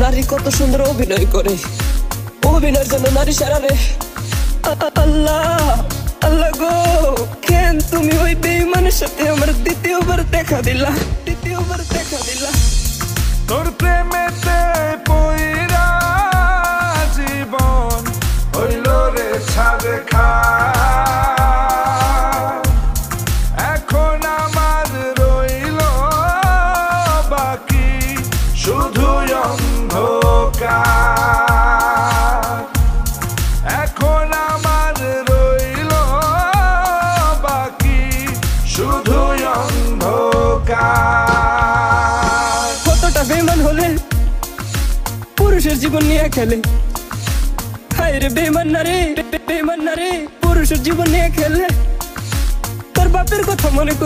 নারী কত সুন্দর অভিনয় করে, অভিনয়ের জন্য নারী সারা রে। আল্লাহ আল্লাহ গো, কেন তুমি ওই বেঈমানের সাথে আমার দ্বিতীয়বার দেখা দিলা? তোর প্রেমেতে পইরা জীবন হইল রে ছাড়ে খা। এখন আমার রইল বাকি শুধু অন্ধকার। এখন আমার রইল বাকি শুধু অন্ধকার। কতটা বেঈমান হলে পুরুষের জীবন নিয়ে খেলে। হায় রে বেঈমান না রে, পুরুষের জীবন নিয়ে খেলে। তোর বাপের কথা মনে করে